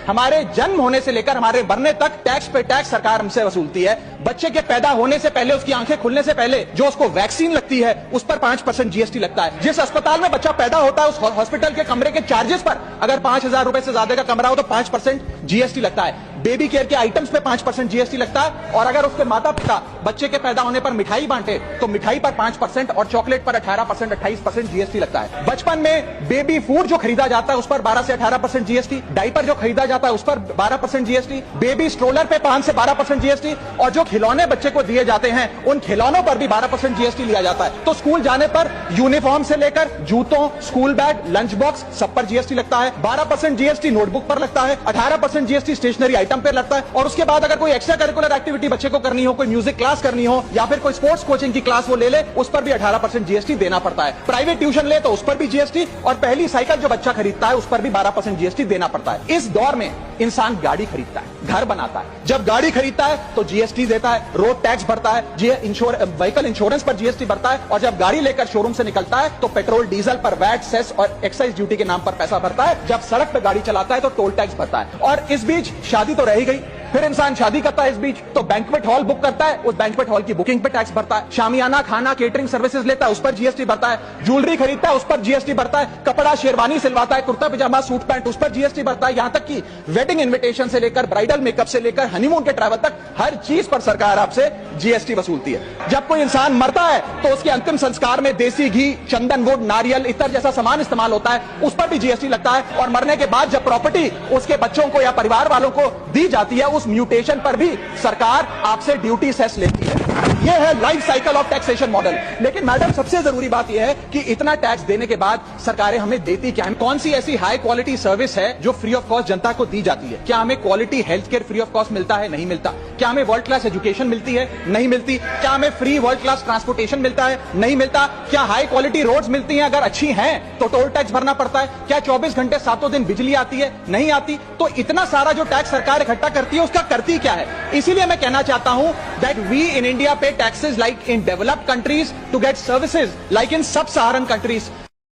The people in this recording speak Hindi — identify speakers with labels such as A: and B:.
A: हमारे जन्म होने से लेकर हमारे मरने तक टैक्स पे टैक्स सरकार हमसे वसूलती है। बच्चे के पैदा होने से पहले, उसकी आंखें खुलने से पहले जो उसको वैक्सीन लगती है उस पर 5% जीएसटी लगता है। जिस अस्पताल में बच्चा पैदा होता है उस हॉस्पिटल के कमरे के चार्जेस पर अगर 5,000 रुपए से ज्यादा का कमरा हो तो 5% जीएसटी लगता है। बेबी केयर के आइटम्स पे 5% जीएसटी लगता है। और अगर उसके माता पिता बच्चे के पैदा होने पर मिठाई बांटे तो मिठाई पर 5% और चॉकलेट पर 18%, 28% जीएसटी लगता है। बचपन में बेबी फूड जो खरीदा जाता है उस पर 12 से 18% जीएसटी, डायपर जो खरीदा जाता है उस पर 12% जीएसटी, बेबी स्ट्रोलर पे 5 से 12% जीएसटी, और जो खिलौने बच्चे को दिए जाते हैं उन खिलौनों पर भी 12% जीएसटी लिया जाता है। तो स्कूल जाने पर यूनिफॉर्म से लेकर जूतों, स्कूल बैग, लंच बॉक्स सब पर जीएसटी लगता है। 12% जीएसटी नोटबुक पर लगता है, 18% जीएसटी स्टेशनरी आइटम पर लगता है। और उसके बाद अगर कोई एक्स्ट्रा करिकुलर एक्टिविटी बच्चे को करनी हो, कोई म्यूजिक क्लास करनी हो या फिर कोई स्पोर्ट्स कोचिंग की क्लास वो ले ले, उस पर भी 18% जीएसटी देना पड़ता है। प्राइवेट ट्यूशन ले तो उस पर भी जीएसटी, और पहली साइकिल जो बच्चा खरीदता है उस पर भी 12% जीएसटी देना पड़ता है। इस दौर में इंसान गाड़ी खरीदता है, घर बनाता है। जब गाड़ी खरीदता है तो जीएसटी देता है, रोड टैक्स भरता है, व्हीकल इंश्योरेंस पर जीएसटी भरता है, और जब गाड़ी लेकर शोरूम से निकलता है तो पेट्रोल डीजल पर वैट, सेस और एक्साइज ड्यूटी के नाम पर पैसा भरता है। जब सड़क पर गाड़ी चलाता है तो टोल टैक्स भरता है। और इस बीच शादी तो रह ही गई, फिर इंसान शादी करता है, इस बीच तो बैंक्वेट हॉल बुक करता है, उस बैंक्वेट हॉल की बुकिंग पे टैक्स भरता है। शामियाना, खाना, केटरिंग सर्विसेज लेता है, उस पर जीएसटी भरता है। ज्वेलरी खरीदता है, उस पर जीएसटी भरता है। कपड़ा, शेरवानी सिलवाता है, कुर्ता पजामा, सूट पैंट, उस पर जीएसटी भरता है। यहां तक कि वेडिंग इन्विटेशन से लेकर ब्राइडल मेकअप से लेकर हनीमून के ट्रैवल तक हर चीज पर सरकार आपसे जीएसटी वसूलती है। जब कोई इंसान मरता है तो उसके अंतिम संस्कार में देसी घी, चंदन वुड, नारियल, इतर जैसा सामान इस्तेमाल होता है, उस पर भी जीएसटी लगता है। और मरने के बाद जब प्रॉपर्टी उसके बच्चों को या परिवार वालों को दी जाती है, उस म्यूटेशन पर सरकार आपसे ड्यूटी सेस लेती है। यह है life cycle of taxation model. लेकिन मैडम सबसे जरूरी बात यह है कि इतना टैक्स देने के बाद सरकारें हमें देती क्या है? कौन सी ऐसी हाई क्वालिटी सर्विस है जो फ्री ऑफ कॉस्ट जनता को दी जाती है? क्या हमें quality health care free of cost मिलता है? नहीं मिलता। क्या हमें वर्ल्ड क्लास एजुकेशन मिलती है? नहीं मिलती। क्या हमें फ्री वर्ल्ड क्लास ट्रांसपोर्टेशन मिलता है? नहीं मिलता। क्या हाई क्वालिटी रोड्स मिलती हैं? अगर अच्छी हैं तो टोल टैक्स भरना पड़ता है। क्या 24 घंटे 7 दिन बिजली आती है? नहीं आती। तो इतना सारा जो टैक्स सरकार इकट्ठा करती है उसका करती क्या है? इसीलिए मैं कहना चाहता हूं that we in India pay taxes like in developed countries to get services like in sub Saharan countries.